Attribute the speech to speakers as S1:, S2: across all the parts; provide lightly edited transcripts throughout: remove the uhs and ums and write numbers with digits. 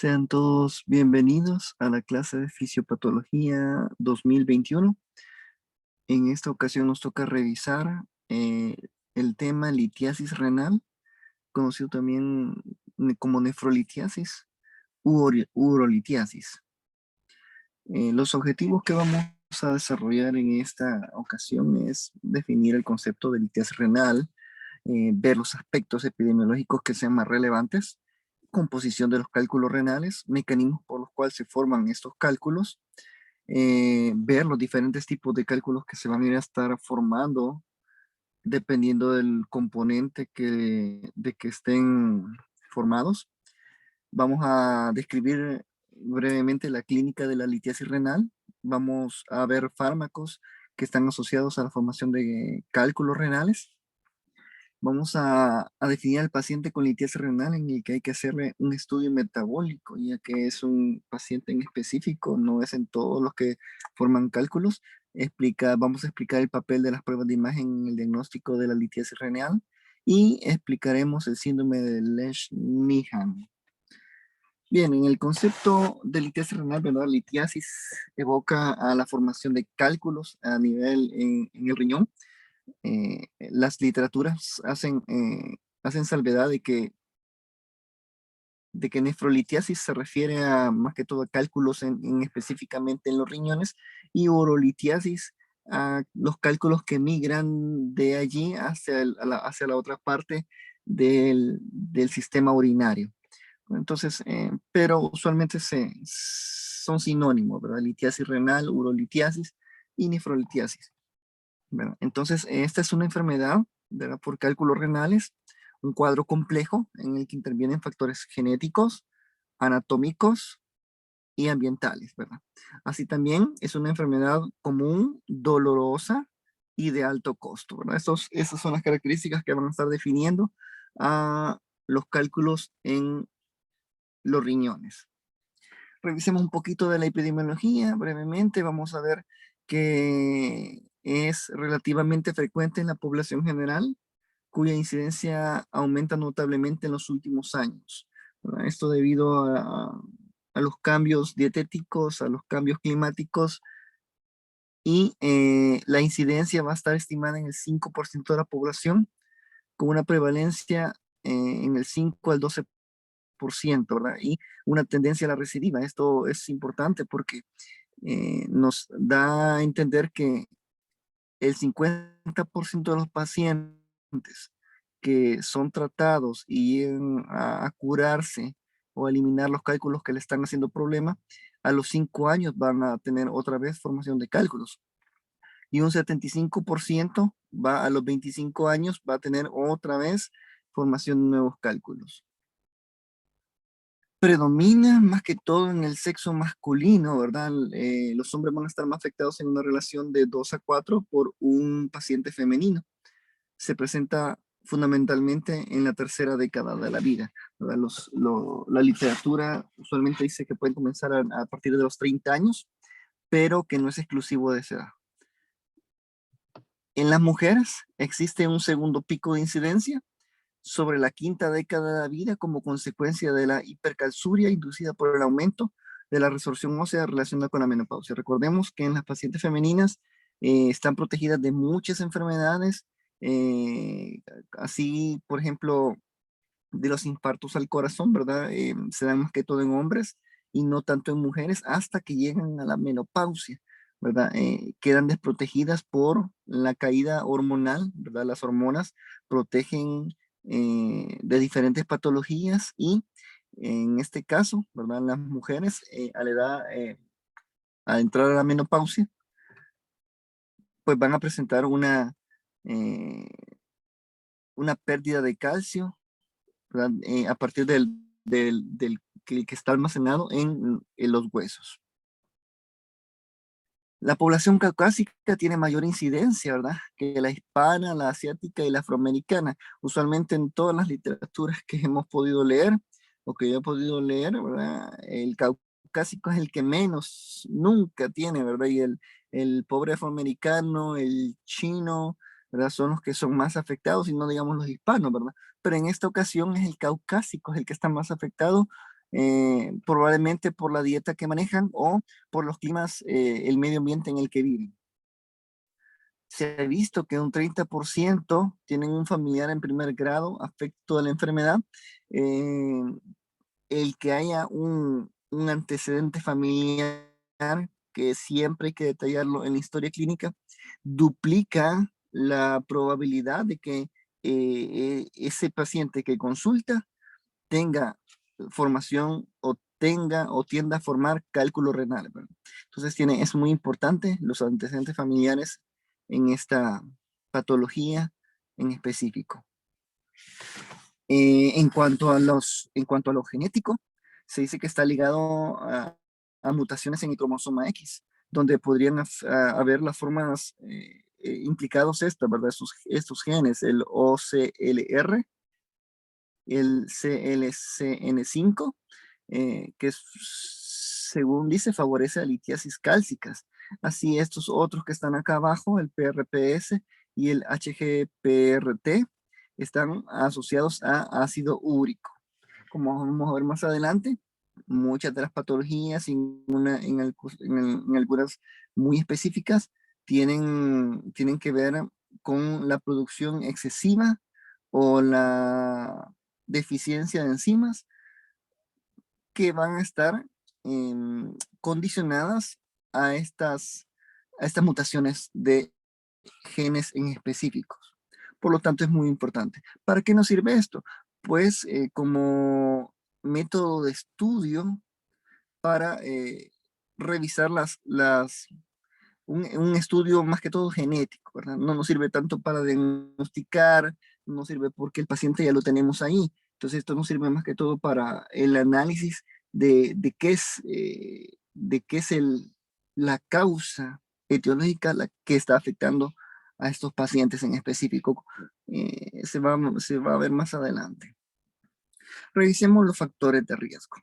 S1: Sean todos bienvenidos a la clase de Fisiopatología 2021. En esta ocasión nos toca revisar el tema litiasis renal, conocido también como nefrolitiasis u urolitiasis. Los objetivos que vamos a desarrollar en esta ocasión es definir el concepto de litiasis renal, ver los aspectos epidemiológicos que sean más relevantes, composición de los cálculos renales, mecanismos por los cuales se forman estos cálculos, ver los diferentes tipos de cálculos que se van a ir a estar formando dependiendo del componente de que estén formados. Vamos a describir brevemente la clínica de la litiasis renal. Vamos a ver fármacos que están asociados a la formación de cálculos renales. Vamos a definir al paciente con litiasis renal en el que hay que hacerle un estudio metabólico, ya que es un paciente en específico, no es en todos los que forman cálculos. Vamos a explicar el papel de las pruebas de imagen en el diagnóstico de la litiasis renal y explicaremos el síndrome de Lesch-Nyhan. Bien, en el concepto de litiasis renal, ¿verdad? Litiasis evoca a la formación de cálculos a nivel en el riñón. Las literaturas hacen salvedad de que nefrolitiasis se refiere a más que todo a cálculos específicamente en los riñones y urolitiasis a los cálculos que migran de allí hacia la otra parte del sistema urinario. Entonces, pero usualmente son sinónimos, ¿verdad? Litiasis renal, urolitiasis y nefrolitiasis. ¿Verdad? Entonces, esta es una enfermedad, ¿verdad? Por cálculos renales, un cuadro complejo en el que intervienen factores genéticos, anatómicos y ambientales, ¿verdad? Así también es una enfermedad común, dolorosa y de alto costo, ¿verdad? Esas son las características que van a estar definiendo a los cálculos en los riñones. Revisemos un poquito de la epidemiología brevemente. Vamos a ver que es relativamente frecuente en la población general, cuya incidencia aumenta notablemente en los últimos años, ¿verdad? Esto debido a los cambios dietéticos, a los cambios climáticos y la incidencia va a estar estimada en el 5% de la población, con una prevalencia en el 5 al 12%, ¿verdad? Y una tendencia a la recidiva. Esto es importante porque nos da a entender que el 50% de los pacientes que son tratados y llegan a curarse o a eliminar los cálculos que le están haciendo problema, a los 5 años van a tener otra vez formación de cálculos. Y un 75% va a los 25 años, va a tener otra vez formación de nuevos cálculos. Predomina más que todo en el sexo masculino, ¿verdad? Los hombres van a estar más afectados en una relación de 2 a 4 por un paciente femenino. Se presenta fundamentalmente en la tercera década de la vida, ¿verdad? La literatura usualmente dice que pueden comenzar a partir de los 30 años, pero que no es exclusivo de esa edad. En las mujeres existe un segundo pico de incidencia sobre la quinta década de la vida como consecuencia de la hipercalciuria inducida por el aumento de la resorción ósea relacionada con la menopausia. Recordemos que en las pacientes femeninas están protegidas de muchas enfermedades, así, por ejemplo, de los infartos al corazón, ¿verdad? Se dan más que todo en hombres y no tanto en mujeres hasta que llegan a la menopausia, ¿verdad? Quedan desprotegidas por la caída hormonal, ¿verdad? Las hormonas protegen de diferentes patologías y en este caso, ¿verdad? Las mujeres a la edad, a entrar a la menopausia, pues van a presentar eh, una pérdida de calcio, ¿verdad? A partir del que está almacenado en los huesos. La población caucásica tiene mayor incidencia, ¿verdad? Que la hispana, la asiática y la afroamericana. Usualmente en todas las literaturas que hemos podido leer o que yo he podido leer, ¿verdad? El caucásico es el que menos nunca tiene, ¿verdad? Y el pobre afroamericano, el chino, ¿verdad? Son los que son más afectados y no digamos los hispanos, ¿verdad? Pero en esta ocasión es el caucásico, es el que está más afectado probablemente por la dieta que manejan o por los climas, el medio ambiente en el que viven. Se ha visto que un 30% tienen un familiar en primer grado afecto de la enfermedad. Eh, el que haya un antecedente familiar, que siempre hay que detallarlo en la historia clínica, duplica la probabilidad de que ese paciente que consulta tenga formación o tenga o tienda a formar cálculos renales, ¿verdad? Entonces es muy importante los antecedentes familiares en esta patología en específico. En cuanto a lo genético, se dice que está ligado a mutaciones en el cromosoma X, donde podrían haber las formas implicados estas, ¿verdad? Estos genes, el OCLR, el CLCN5, según dice, favorece a litiasis cálcicas. Así estos otros que están acá abajo, el PRPS y el HGPRT, están asociados a ácido úrico. Como vamos a ver más adelante, muchas de las patologías, en algunas muy específicas, tienen que ver con la producción excesiva o la deficiencia de enzimas que van a estar condicionadas a estas mutaciones de genes en específicos. Por lo tanto, es muy importante. ¿Para qué nos sirve esto? Pues como método de estudio para revisar un estudio más que todo genético, ¿verdad? No nos sirve tanto para diagnosticar, no nos sirve porque el paciente ya lo tenemos ahí. Entonces, esto nos sirve más que todo para el análisis de de qué es la causa etiológica la que está afectando a estos pacientes en específico. Se va a ver más adelante. Revisemos los factores de riesgo.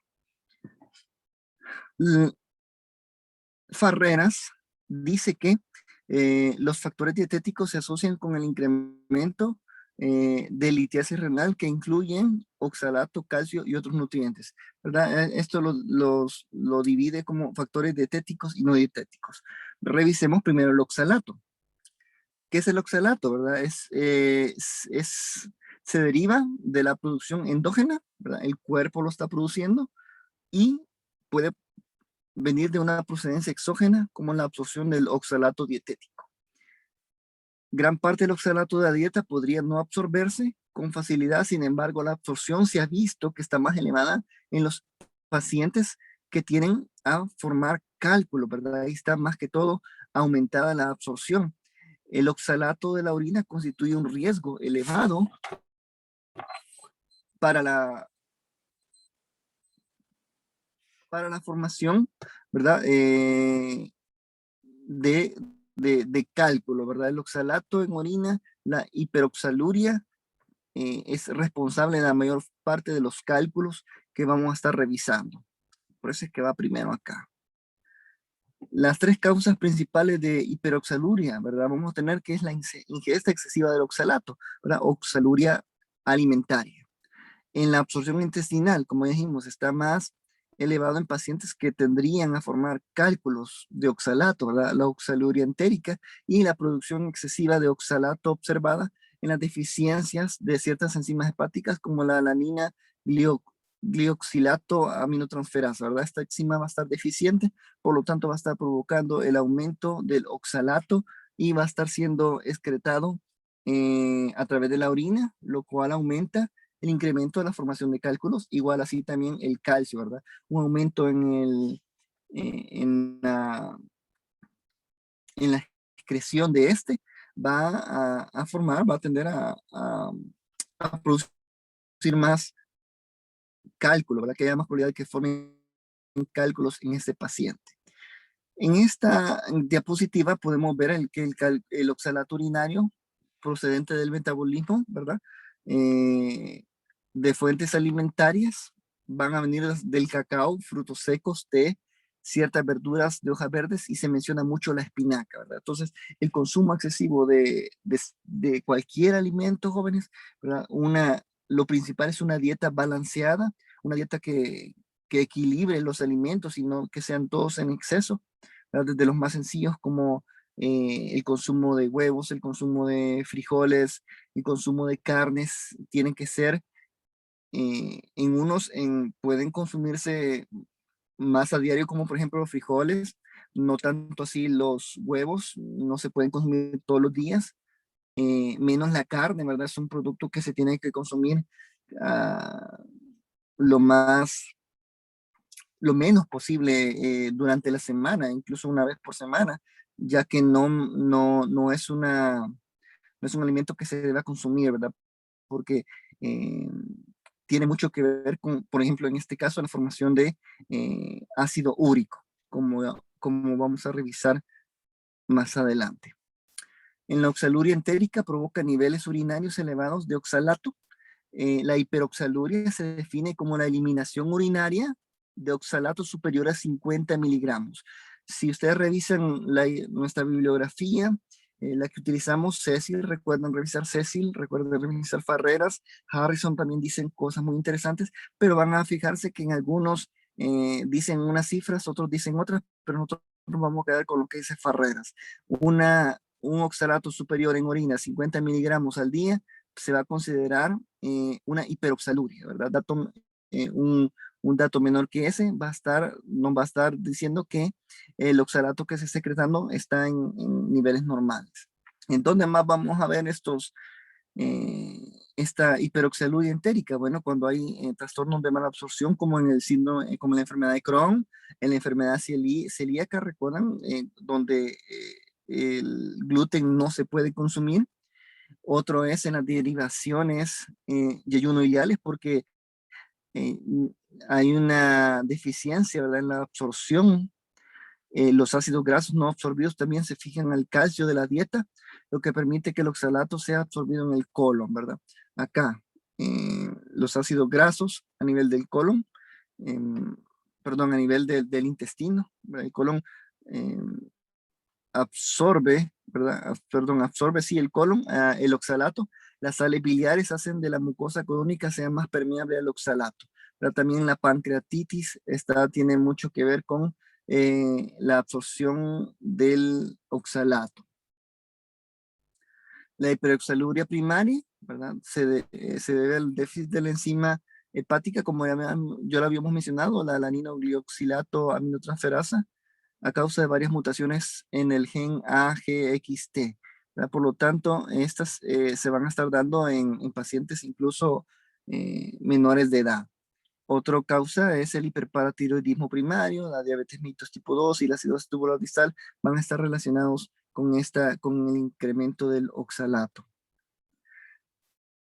S1: Farreras dice que los factores dietéticos se asocian con el incremento de litiasis renal que incluyen oxalato, calcio y otros nutrientes, ¿verdad? Esto lo divide como factores dietéticos y no dietéticos. Revisemos primero el oxalato. ¿Qué es el oxalato, verdad? Se deriva de la producción endógena, ¿verdad? El cuerpo lo está produciendo y puede venir de una procedencia exógena, como la absorción del oxalato dietético. Gran parte del oxalato de la dieta podría no absorberse con facilidad, sin embargo, la absorción se ha visto que está más elevada en los pacientes que tienen a formar cálculo, ¿verdad? Ahí está más que todo aumentada la absorción. El oxalato de la orina constituye un riesgo elevado para para la formación, ¿verdad? De, de cálculo, ¿verdad? El oxalato en orina, la hiperoxaluria, es responsable de la mayor parte de los cálculos que vamos a estar revisando. Por eso es que va primero acá. Las tres causas principales de hiperoxaluria, ¿verdad? Vamos a tener que es la ingesta excesiva del oxalato, ¿verdad? Oxaluria alimentaria. En la absorción intestinal, como dijimos, está más elevado en pacientes que tendrían a formar cálculos de oxalato, ¿verdad? La oxaluria entérica y la producción excesiva de oxalato observada en las deficiencias de ciertas enzimas hepáticas como la alanina glioxilato aminotransferasa, ¿verdad? Esta enzima va a estar deficiente, por lo tanto va a estar provocando el aumento del oxalato y va a estar siendo excretado a través de la orina, lo cual aumenta el incremento de la formación de cálculos, igual así también el calcio, ¿verdad? Un aumento en la excreción de este va a tender a producir más cálculo, ¿verdad? Que haya más probabilidad de que formen cálculos en este paciente. En esta diapositiva podemos ver que el oxalato urinario procedente del metabolismo, ¿verdad? De fuentes alimentarias van a venir del cacao, frutos secos, té, ciertas verduras de hojas verdes y se menciona mucho la espinaca, ¿verdad? Entonces, el consumo excesivo de cualquier alimento, jóvenes, ¿verdad? Lo principal es una dieta balanceada, una dieta que equilibre los alimentos y no que sean todos en exceso, ¿verdad? Desde los más sencillos como el consumo de huevos, el consumo de frijoles, el consumo de carnes, tienen que ser pueden consumirse más a diario, como por ejemplo los frijoles, no tanto así los huevos, no se pueden consumir todos los días, menos la carne, ¿verdad? Es un producto que se tiene que consumir ah, lo más, lo menos posible durante la semana, incluso una vez por semana, ya que no es no es un alimento que se deba consumir, ¿verdad? Porque eh, tiene mucho que ver con, por ejemplo, en este caso, la formación de ácido úrico, como vamos a revisar más adelante. En la oxaluria entérica provoca niveles urinarios elevados de oxalato. La hiperoxaluria se define como la eliminación urinaria de oxalato superior a 50 miligramos. Si ustedes revisan nuestra bibliografía, la que utilizamos, Cecil, recuerden revisar Cecil, recuerden revisar Farreras, Harrison también dicen cosas muy interesantes, pero van a fijarse que en algunos dicen unas cifras, otros dicen otras, pero nosotros nos vamos a quedar con lo que dice Farreras. Un oxalato superior en orina, 50 miligramos al día, se va a considerar una hiperoxaluria, ¿verdad? Un dato menor que ese nos va a estar diciendo que el oxalato que se está secretando está en niveles normales. ¿En dónde más vamos a ver eh, esta hiperoxaluria entérica? Bueno, cuando hay trastornos de mala absorción, como en el síndrome, como en la enfermedad de Crohn, en la enfermedad celíaca, recuerdan, donde el gluten no se puede consumir. Otro es en las derivaciones y ayuno ileales, porque eh, hay una deficiencia, ¿verdad?, en la absorción. Los ácidos grasos no absorbidos también se fijan al calcio de la dieta, lo que permite que el oxalato sea absorbido en el colon, ¿verdad? Acá, los ácidos grasos a nivel del colon, perdón, a nivel del intestino, ¿verdad? El colon eh, absorbe, ¿verdad? Perdón, absorbe, sí, el colon, el oxalato. Las sales biliares hacen de la mucosa colónica sea más permeable al oxalato. Pero también la pancreatitis tiene mucho que ver con la absorción del oxalato. La hiperoxaluria primaria, ¿verdad? Se debe al déficit de la enzima hepática, como ya lo habíamos mencionado, la alaninoglioxilato aminotransferasa, a causa de varias mutaciones en el gen AGXT, ¿verdad? Por lo tanto, estas se van a estar dando en pacientes incluso menores de edad. Otra causa es el hiperparatiroidismo primario, la diabetes mellitus tipo 2 y la acidosis tubular distal van a estar relacionados con el incremento del oxalato.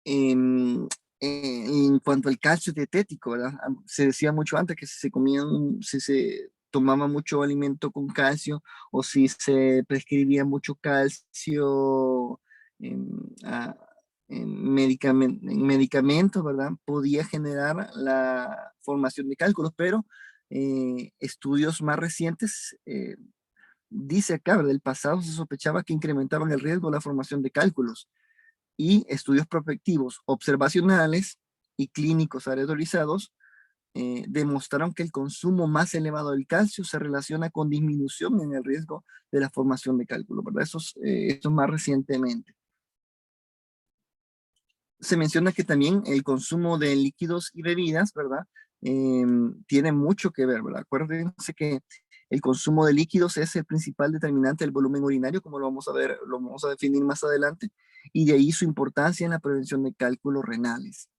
S1: En cuanto al calcio dietético, ¿verdad? Se decía mucho antes que si se tomaba mucho alimento con calcio o si se prescribía mucho calcio en, a- en medicamentos, ¿verdad? Podía generar la formación de cálculos, pero estudios más recientes dice acá, ¿verdad? Del pasado se sospechaba que incrementaban el riesgo de la formación de cálculos y estudios prospectivos observacionales y clínicos aleatorizados demostraron que el consumo más elevado del calcio se relaciona con disminución en el riesgo de la formación de cálculo, ¿verdad? Eso más recientemente. Se menciona que también el consumo de líquidos y bebidas, ¿verdad? Tiene mucho que ver, ¿verdad? Acuérdense que el consumo de líquidos es el principal determinante del volumen urinario, como lo vamos a ver, lo vamos a definir más adelante, y de ahí su importancia en la prevención de cálculos renales.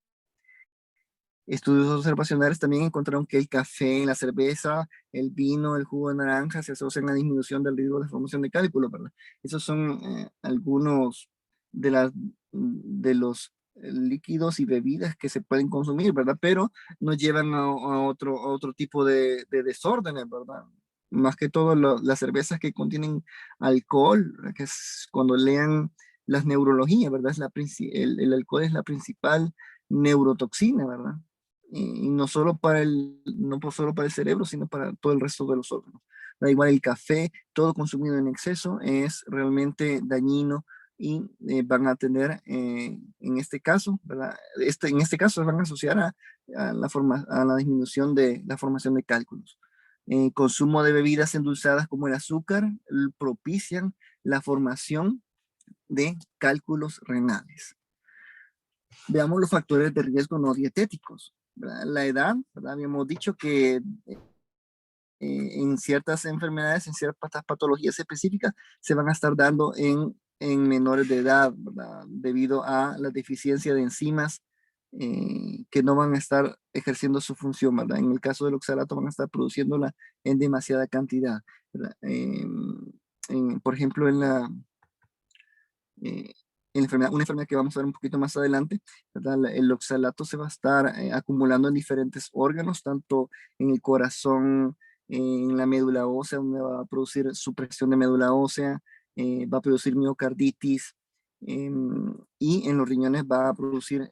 S1: Estudios observacionales también encontraron que el café, la cerveza, el vino, el jugo de naranja se asocian a disminución del riesgo de formación de cálculos, ¿verdad? Esos son algunos de los líquidos y bebidas que se pueden consumir, ¿verdad? Pero nos llevan a otro tipo de desórdenes, ¿verdad? Más que todo las cervezas que contienen alcohol, ¿verdad? Que es cuando lean las neurologías, ¿verdad? El alcohol es la principal neurotoxina, ¿verdad? Y no solo para el cerebro, sino para todo el resto de los órganos. Da igual el café, todo consumido en exceso es realmente dañino y van a tener, en este caso, ¿verdad? En este caso se van a asociar a la disminución de la formación de cálculos. Consumo de bebidas endulzadas como el azúcar propician la formación de cálculos renales. Veamos los factores de riesgo no dietéticos, ¿verdad? La edad, ¿verdad? Habíamos dicho que en ciertas enfermedades, en ciertas patologías específicas, se van a estar dando en menores de edad, ¿verdad? Debido a la deficiencia de enzimas que no van a estar ejerciendo su función, ¿verdad? En el caso del oxalato van a estar produciéndola en demasiada cantidad, ¿verdad? Por ejemplo, eh, en una enfermedad que vamos a ver un poquito más adelante, ¿verdad? El oxalato se va a estar acumulando en diferentes órganos, tanto en el corazón, en la médula ósea, donde va a producir supresión de médula ósea, va a producir miocarditis, y en los riñones va a producir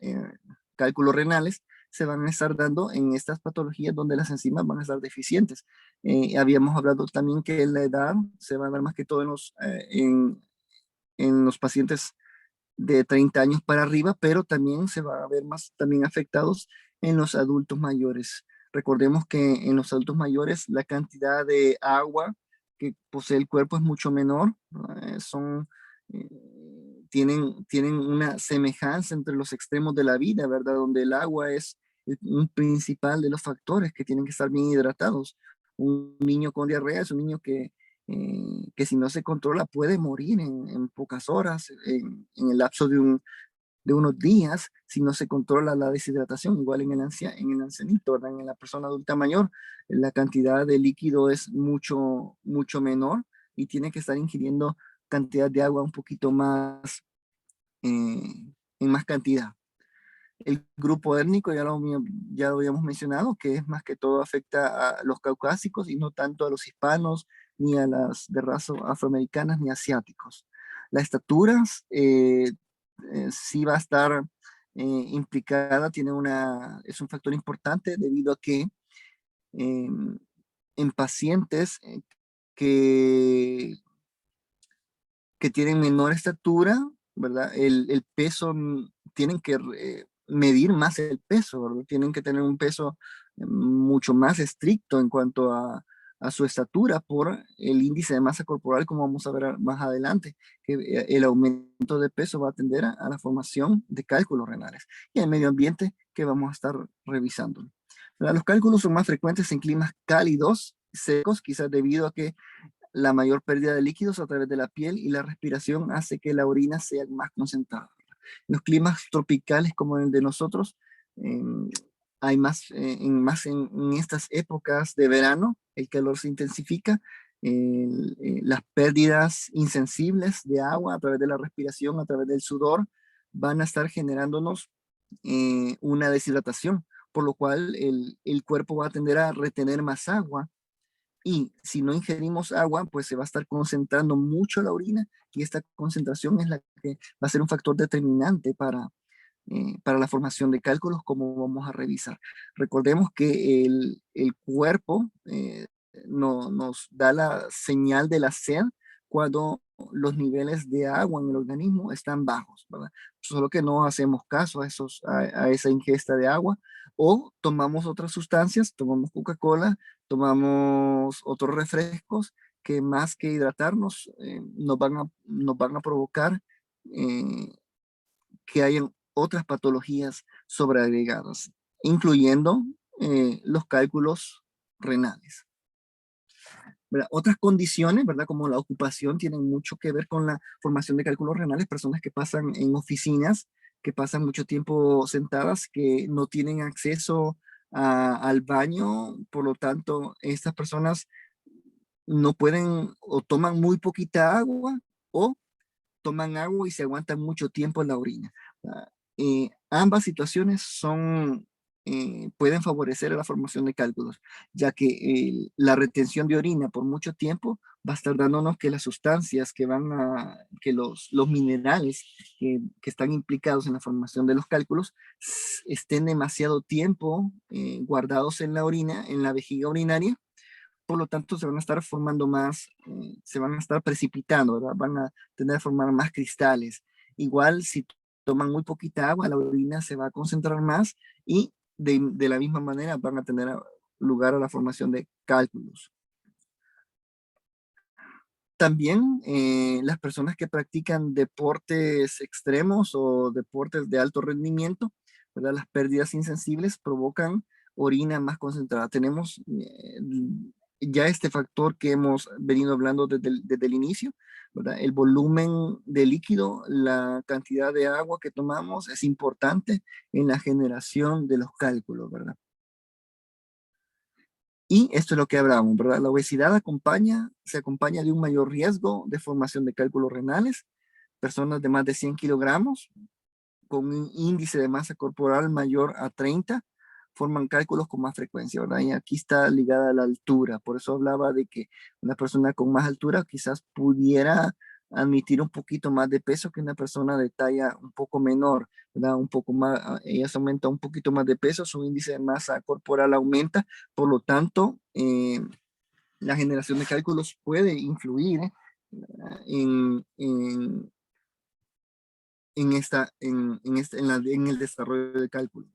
S1: cálculos renales. Se van a estar dando en estas patologías donde las enzimas van a estar deficientes. Habíamos hablado también que en la edad se va a dar más que todo en los pacientes de 30 años para arriba, pero también se va a ver más también afectados en los adultos mayores. Recordemos que en los adultos mayores la cantidad de agua que posee el cuerpo es mucho menor. Eh, tienen una semejanza entre los extremos de la vida, ¿verdad? Donde el agua es un principal de los factores que tienen que estar bien hidratados. Un niño con diarrea es un niño que si no se controla puede morir en pocas horas, en el lapso de unos días, si no se controla la deshidratación, igual en el ancianito, ¿verdad? En la persona adulta mayor, la cantidad de líquido es mucho, mucho menor y tiene que estar ingiriendo cantidad de agua un poquito más, en más cantidad. El grupo étnico ya lo habíamos mencionado, que es más que todo afecta a los caucásicos y no tanto a los hispanos, ni a las de raza afroamericanas, ni asiáticos. La estatura sí va a estar implicada, es un factor importante debido a que eh, en pacientes que, que tienen menor estatura, ¿verdad? El peso, tienen que medir más el peso, ¿verdad? Tienen que tener un peso mucho más estricto en cuanto a su estatura por el índice de masa corporal, como vamos a ver más adelante, que el aumento de peso va a tender a la formación de cálculos renales y el medio ambiente que vamos a estar revisando. ¿Verdad? Los cálculos son más frecuentes en climas cálidos, secos, quizás debido a que la mayor pérdida de líquidos a través de la piel y la respiración hace que la orina sea más concentrada. En los climas tropicales como el de nosotros, eh, hay en estas épocas de verano, el calor se intensifica, las pérdidas insensibles de agua a través de la respiración, a través del sudor, van a estar generándonos una deshidratación, por lo cual el cuerpo va a tender a retener más agua y si no ingerimos agua, pues se va a estar concentrando mucho la orina y esta concentración es la que va a ser un factor determinante para la formación de cálculos, como vamos a revisar. Recordemos que el cuerpo nos da la señal de la sed cuando los niveles de agua en el organismo están bajos, ¿verdad? Solo que no hacemos caso a esa ingesta de agua o tomamos otras sustancias, tomamos Coca-Cola, tomamos otros refrescos que más que hidratarnos nos van a provocar eh, que hayan otras patologías sobreagregadas, incluyendo los cálculos renales. ¿Verdad? Otras condiciones, ¿verdad? Como la ocupación, tienen mucho que ver con la formación de cálculos renales, personas que pasan en oficinas, que pasan mucho tiempo sentadas, que no tienen acceso al baño, por lo tanto, estas personas no pueden o toman muy poquita agua o toman agua y se aguantan mucho tiempo en la orina. Ambas situaciones pueden favorecer a la formación de cálculos, ya que la retención de orina por mucho tiempo va a estar dándonos que las sustancias que los minerales que están implicados en la formación de los cálculos estén demasiado tiempo guardados en la orina, en la vejiga urinaria, por lo tanto se van a estar formando más, se van a estar precipitando, ¿verdad? Van a tener a formar más cristales. Igual si toman muy poquita agua, la orina se va a concentrar más y de la misma manera van a tener lugar a la formación de cálculos. También las personas que practican deportes extremos o deportes de alto rendimiento, ¿verdad? Las pérdidas insensibles provocan orina más concentrada. Tenemos ya este factor que hemos venido hablando desde el inicio, ¿verdad? El volumen de líquido, la cantidad de agua que tomamos es importante en la generación de los cálculos, ¿verdad? Y esto es lo que hablamos, ¿verdad? La obesidad se acompaña de un mayor riesgo de formación de cálculos renales. Personas de más de 100 kilogramos con un índice de masa corporal mayor a 30 forman cálculos con más frecuencia, ¿verdad? Y aquí está ligada a la altura. Por eso hablaba de que una persona con más altura quizás pudiera admitir un poquito más de peso que una persona de talla un poco menor, ¿verdad? Un poco más, ella se aumenta un poquito más de peso, su índice de masa corporal aumenta, por lo tanto, la generación de cálculos puede influir en, en el desarrollo de cálculo.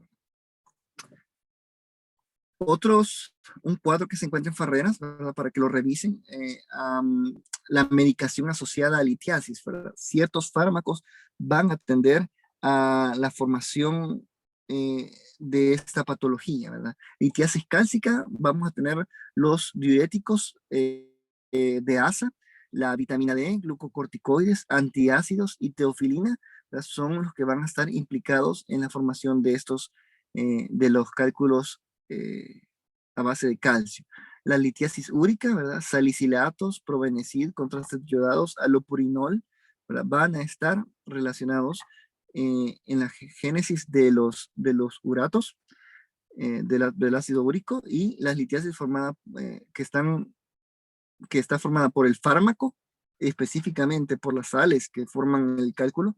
S1: Un cuadro que se encuentra en Farreras, ¿verdad? Para que lo revisen, la medicación asociada a litiasis, ¿verdad? Ciertos fármacos van a tender a la formación de esta patología, ¿verdad? Litiasis cálcica, vamos a tener los diuréticos de ASA, la vitamina D, glucocorticoides, antiácidos y teofilina, ¿verdad? Son los que van a estar implicados en la formación de estos, de los cálculos eh, a base de calcio. La litiasis úrica, ¿verdad? Salicilatos, probenecid, contrastes yodados, alopurinol, ¿verdad? Van a estar relacionados en la génesis de los uratos, del ácido úrico, y las litiasis que está formada por el fármaco, específicamente por las sales que forman el cálculo,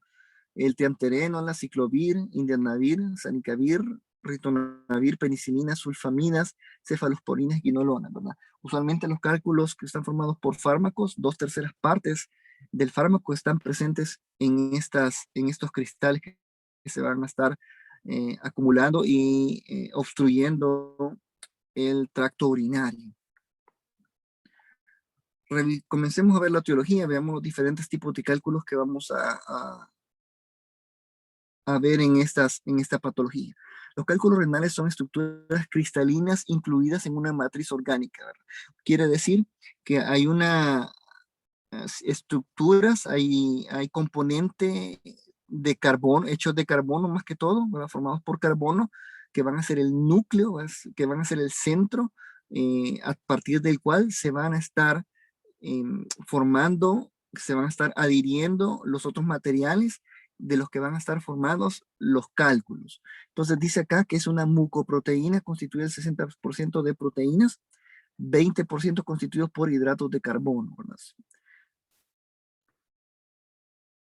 S1: el tiantereno, la ciclovir, indianavir, sanicavir, ritonavir, penicilina, sulfamidas, cefalosporinas, quinolona, ¿verdad? Usualmente los cálculos que están formados por fármacos, 2/3 del fármaco están presentes en estos cristales que se van a estar acumulando y obstruyendo el tracto urinario. Comencemos a ver la teología, veamos los diferentes tipos de cálculos que vamos a ver en esta patología. Los cálculos renales son estructuras cristalinas incluidas en una matriz orgánica, ¿verdad? Quiere decir que hay estructuras, hay componente de carbono, hechos de carbono más que todo, ¿verdad? Formados por carbono, que van a ser el núcleo, que van a ser el centro, a partir del cual se van a estar formando, se van a estar adhiriendo los otros materiales de los que van a estar formados los cálculos. Entonces dice acá que es una mucoproteína, constituye el 60% de proteínas, 20% constituidos por hidratos de carbono, ¿verdad?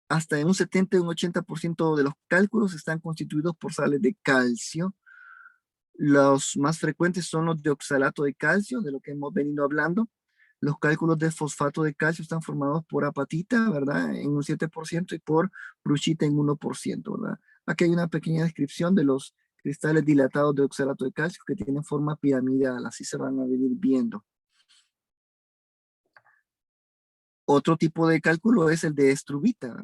S1: Hasta en un 70 y un 80% de los cálculos están constituidos por sales de calcio. Los más frecuentes son los de oxalato de calcio, de lo que hemos venido hablando. Los cálculos de fosfato de calcio están formados por apatita, ¿verdad? En un 7% y por bruchita en 1%, ¿verdad? Aquí hay una pequeña descripción de los cristales dilatados de oxalato de calcio que tienen forma piramidal, así se van a venir viendo. Otro tipo de cálculo es el de estrubita.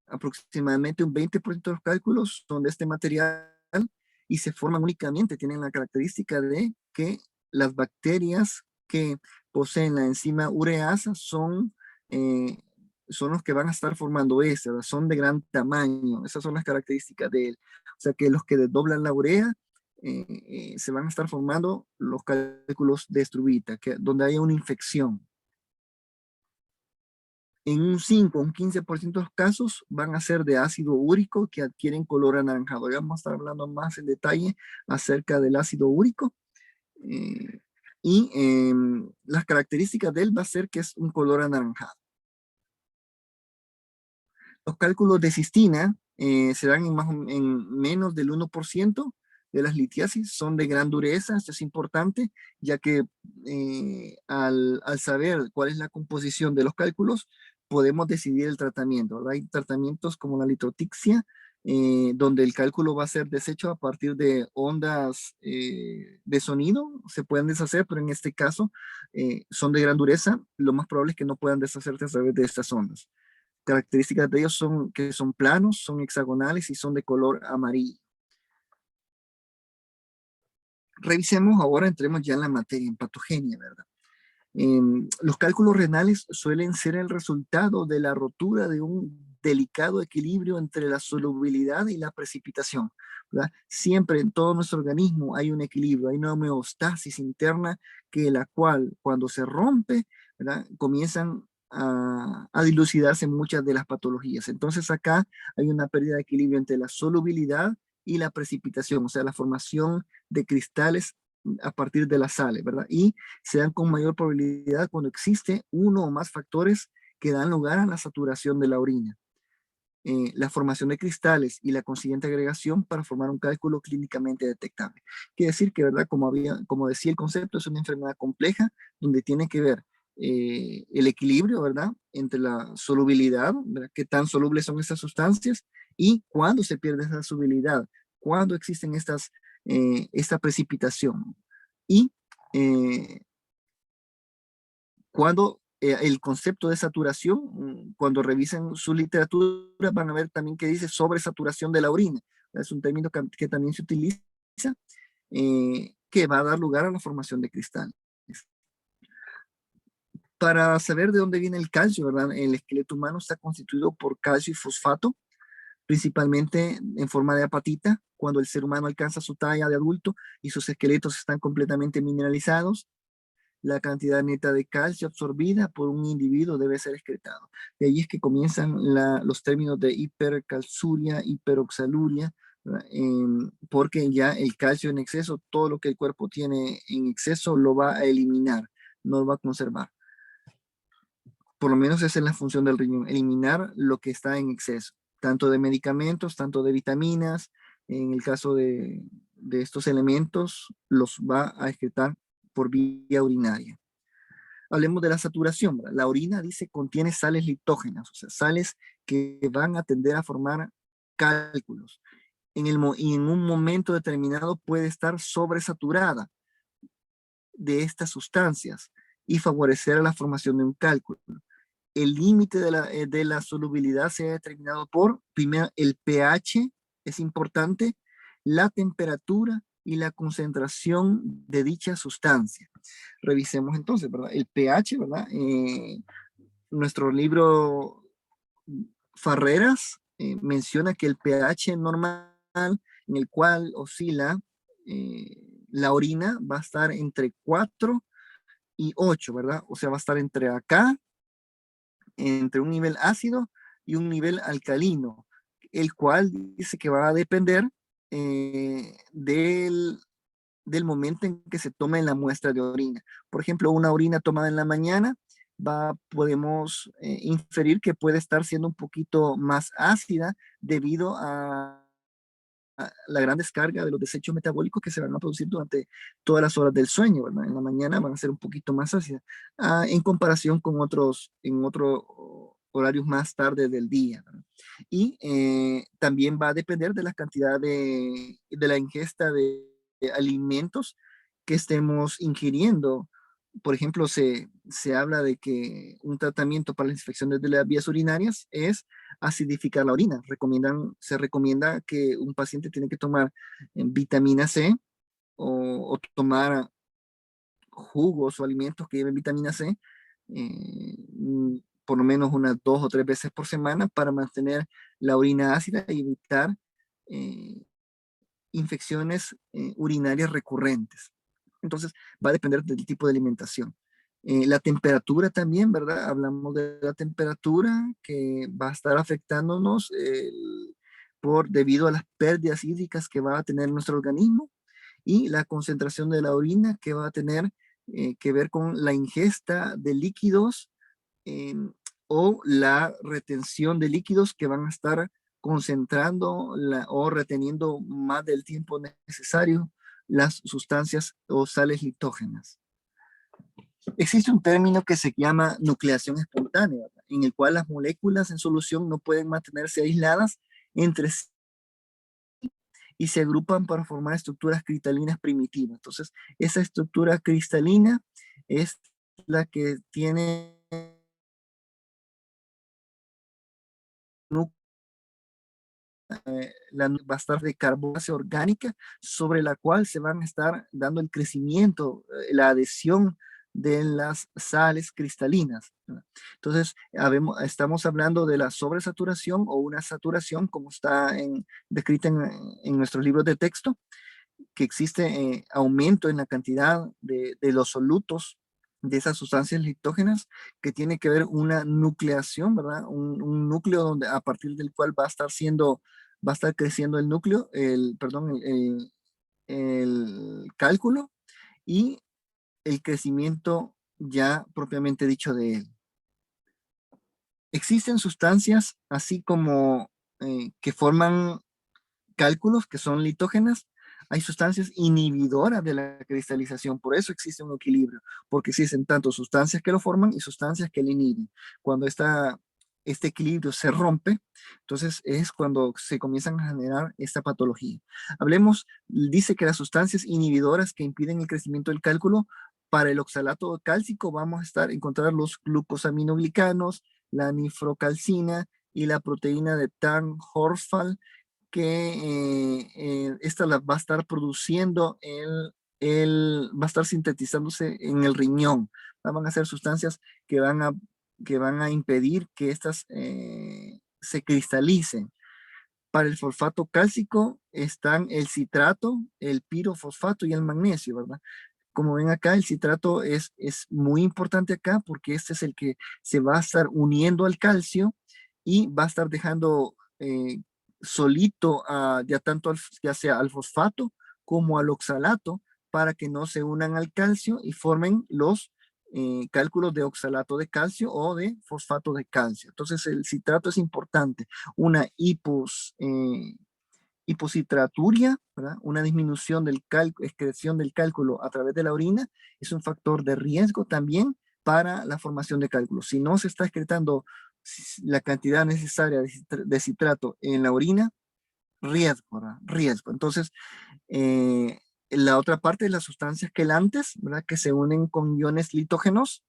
S1: Aproximadamente un 20% de los cálculos son de este material y se forman únicamente, tienen la característica de que las bacterias que poseen la enzima ureasa son los que van a estar formando ¿verdad? Son de gran tamaño, esas son las características de él. O sea que los que desdoblan la urea se van a estar formando los cálculos de estrubita, donde haya una infección. En un 5 o un 15% de los casos van a ser de ácido úrico que adquieren color anaranjado. Ya vamos a estar hablando más en detalle acerca del ácido úrico. Las características de él va a ser que es un color anaranjado. Los cálculos de cistina se dan en menos del 1% de las litiasis son de gran dureza. Esto es importante, ya que al saber cuál es la composición de los cálculos, podemos decidir el tratamiento, ¿verdad? Hay tratamientos como la litrotixia, donde el cálculo va a ser deshecho a partir de ondas de sonido. Se pueden deshacer, pero en este caso son de gran dureza. Lo más probable es que no puedan deshacerse a través de estas ondas. Características de ellos son que son planos, son hexagonales y son de color amarillo. Revisemos ahora, entremos ya en la materia, en patogenia, ¿verdad? Los cálculos renales suelen ser el resultado de la rotura de un delicado equilibrio entre la solubilidad y la precipitación, ¿verdad? Siempre en todo nuestro organismo hay un equilibrio, hay una homeostasis interna que la cual cuando se rompe, ¿verdad? Comienzan a dilucidarse muchas de las patologías. Entonces acá hay una pérdida de equilibrio entre la solubilidad y la precipitación, o sea, la formación de cristales a partir de las sales, ¿verdad? Y se dan con mayor probabilidad cuando existe uno o más factores que dan lugar a la saturación de la orina. La formación de cristales y la consiguiente agregación para formar un cálculo clínicamente detectable. Quiere decir que, ¿verdad? Como decía el concepto, es una enfermedad compleja donde tiene que ver el equilibrio, ¿verdad? Entre la solubilidad, ¿verdad? Qué tan solubles son estas sustancias y cuándo se pierde esa solubilidad, cuándo existen esta precipitación. Y eh, cuando el concepto de saturación, cuando revisen su literatura, van a ver también que dice sobresaturación de la orina. Es un término que también se utiliza, que va a dar lugar a la formación de cristales. Para saber de dónde viene el calcio, ¿verdad? El esqueleto humano está constituido por calcio y fosfato, principalmente en forma de apatita, cuando el ser humano alcanza su talla de adulto y sus esqueletos están completamente mineralizados. La cantidad neta de calcio absorbida por un individuo debe ser excretado. De ahí es que comienzan los términos de hipercalciuria, hiperoxaluria, porque ya el calcio en exceso, todo lo que el cuerpo tiene en exceso lo va a eliminar, no lo va a conservar. Por lo menos esa es la función del riñón, eliminar lo que está en exceso, tanto de medicamentos, tanto de vitaminas. En el caso de estos elementos, los va a excretar por vía urinaria. Hablemos de la saturación, ¿verdad? La orina, dice, contiene sales litógenas, o sea, sales que van a tender a formar cálculos. Y en un momento determinado puede estar sobresaturada de estas sustancias y favorecer a la formación de un cálculo. El límite de la solubilidad se ha determinado por, primero, el pH, es importante, la temperatura y la concentración de dicha sustancia. Revisemos entonces, ¿verdad? El pH, ¿verdad? Nuestro libro Farreras menciona que el pH normal en el cual oscila la orina va a estar entre 4 y 8, ¿verdad? O sea, va a estar entre acá, entre un nivel ácido y un nivel alcalino, el cual dice que va a depender del momento en que se tome la muestra de orina. Por ejemplo, una orina tomada en la mañana, podemos inferir que puede estar siendo un poquito más ácida debido a la gran descarga de los desechos metabólicos que se van a producir durante todas las horas del sueño, ¿verdad? En la mañana van a ser un poquito más ácidas, en comparación con otros horarios más tarde del día, ¿verdad? Y también va a depender de la cantidad de la ingesta de alimentos que estemos ingiriendo. Por ejemplo, se habla de que un tratamiento para las infecciones de las vías urinarias es acidificar la orina. Se recomienda que un paciente tiene que tomar vitamina C o tomar jugos o alimentos que lleven vitamina C por lo menos unas 2 o 3 veces por semana para mantener la orina ácida y evitar eh, infecciones urinarias recurrentes. Entonces, va a depender del tipo de alimentación. La temperatura también, ¿verdad? Hablamos de la temperatura que va a estar afectándonos debido a las pérdidas hídricas que va a tener nuestro organismo y la concentración de la orina que va a tener que ver con la ingesta de líquidos eh, o la retención de líquidos que van a estar concentrando o reteniendo más del tiempo necesario las sustancias o sales litógenas. Existe un término que se llama nucleación espontánea, ¿verdad? En el cual las moléculas en solución no pueden mantenerse aisladas entre sí y se agrupan para formar estructuras cristalinas primitivas. Entonces, esa estructura cristalina es la que tiene va a estar de carbonación orgánica sobre la cual se van a estar dando el crecimiento, la adhesión de las sales cristalinas. Entonces, estamos hablando de la sobresaturación o una saturación, como está descrita en nuestros libros de texto, que existe aumento en la cantidad de los solutos de esas sustancias litógenas, que tiene que ver una nucleación, ¿verdad? Un núcleo donde a partir del cual va a estar creciendo el núcleo, perdón, el cálculo y el crecimiento ya propiamente dicho de él. Existen sustancias así como que forman cálculos que son litógenas. Hay sustancias inhibidoras de la cristalización, por eso existe un equilibrio, porque existen tanto sustancias que lo forman y sustancias que lo inhiben. Cuando este equilibrio se rompe, entonces es cuando se comienzan a generar esta patología. Hablemos, dice que las sustancias inhibidoras que impiden el crecimiento del cálculo, para el oxalato cálcico vamos a encontrar los glucosaminoglicanos, la nifrocalcina y la proteína de Tan-Horfal, que esta la va a estar produciendo va a estar sintetizándose en el riñón. Van a ser sustancias que van a impedir que estas se cristalicen. Para el fosfato cálcico están el citrato, el pirofosfato y el magnesio, ¿verdad? Como ven acá, el citrato es muy importante acá porque este es el que se va a estar uniendo al calcio y va a estar dejando solito ya tanto ya sea al fosfato como al oxalato para que no se unan al calcio y formen los cálculos de oxalato de calcio o de fosfato de calcio. Entonces el citrato es importante. Una hipocitraturia, ¿verdad? Una disminución del excreción del cálculo a través de la orina es un factor de riesgo también para la formación de cálculos. Si no se está excretando la cantidad necesaria de citrato en la orina, riesgo, ¿verdad? Riesgo. Entonces, la otra parte de las sustancias quelantes, ¿verdad? Que se unen con iones litógenos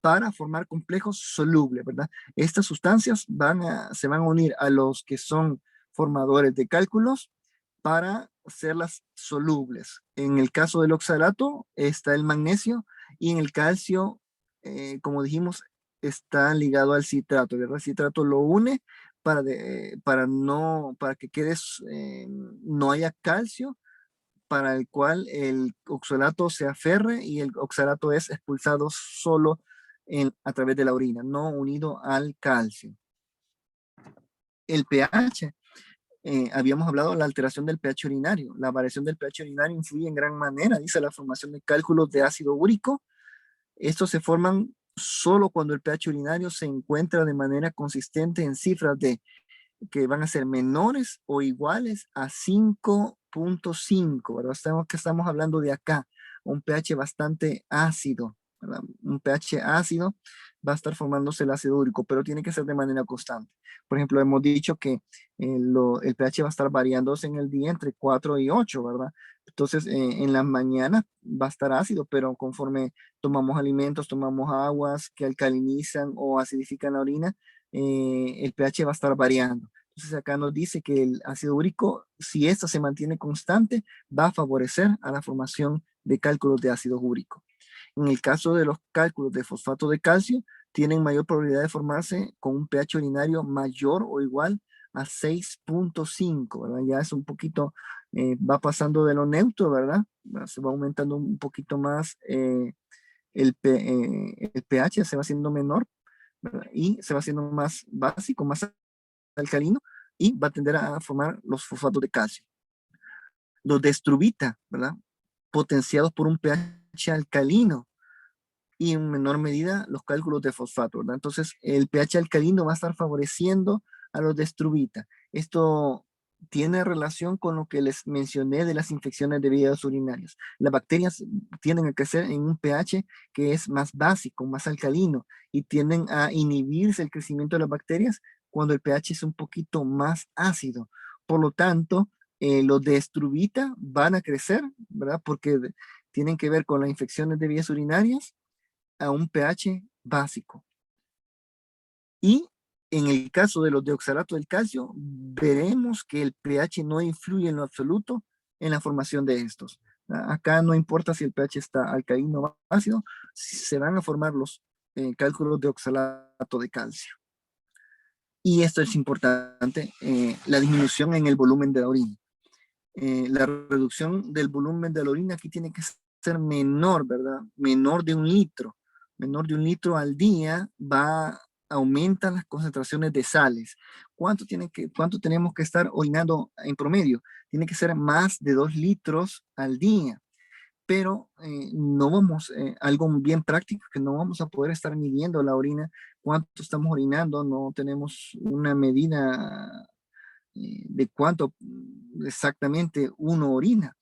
S1: para formar complejos solubles, ¿verdad? Estas sustancias se van a unir a los que son formadores de cálculos para hacerlas solubles. En el caso del oxalato está el magnesio y en el calcio, como dijimos, está ligado al citrato, ¿verdad? El citrato lo une para que no haya calcio, para el cual el oxalato se aferre y el oxalato es expulsado solo a través de la orina, no unido al calcio. El pH, habíamos hablado de la alteración del pH urinario. La variación del pH urinario influye en gran manera, dice, la formación de cálculos de ácido úrico. Estos se forman solo cuando el pH urinario se encuentra de manera consistente en cifras que van a ser menores o iguales a 5.5, ¿verdad? Estamos hablando de acá, un pH bastante ácido, ¿verdad? Un pH ácido va a estar formándose el ácido úrico, pero tiene que ser de manera constante. Por ejemplo, hemos dicho que el pH va a estar variándose en el día entre 4 y 8, ¿verdad? Entonces, en las mañanas va a estar ácido, pero conforme tomamos alimentos, tomamos aguas que alcalinizan o acidifican la orina, el pH va a estar variando. Entonces acá nos dice que el ácido úrico, si ésta se mantiene constante, va a favorecer a la formación de cálculos de ácido úrico. En el caso de los cálculos de fosfato de calcio, tienen mayor probabilidad de formarse con un pH urinario mayor o igual a 6.5, ¿verdad? Ya es un poquito, va pasando de lo neutro, ¿verdad? Se va aumentando un poquito más el pH, se va haciendo menor, ¿verdad? Y se va haciendo más básico, más alcalino, y va a tender a formar los fosfatos de calcio. Los de estrubita, ¿verdad? Potenciados por un pH alcalino y en menor medida los cálculos de fosfato, ¿verdad? Entonces el pH alcalino va a estar favoreciendo a los destruvita. Esto tiene relación con lo que les mencioné de las infecciones de vías urinarias. Las bacterias tienden a crecer en un pH que es más básico, más alcalino, y tienden a inhibirse el crecimiento de las bacterias cuando el pH es un poquito más ácido. Por lo tanto, los de estruvita van a crecer, ¿verdad? Porque tienen que ver con las infecciones de vías urinarias a un pH básico. Y en el caso de los de oxalato del calcio, veremos que el pH no influye en lo absoluto en la formación de estos. Acá no importa si el pH está alcalino o ácido, se van a formar los cálculos de oxalato de calcio. Y esto es importante, la disminución en el volumen de la orina. La reducción del volumen de la orina aquí tiene que ser menor, ¿verdad? Menor de 1 litro. Menor de 1 litro al día aumentan las concentraciones de sales. ¿Cuánto tenemos que estar orinando en promedio? Tiene que ser más de 2 litros al día. Pero no vamos, algo bien práctico, que no vamos a poder estar midiendo la orina, cuánto estamos orinando, no tenemos una medida de cuánto exactamente uno orina.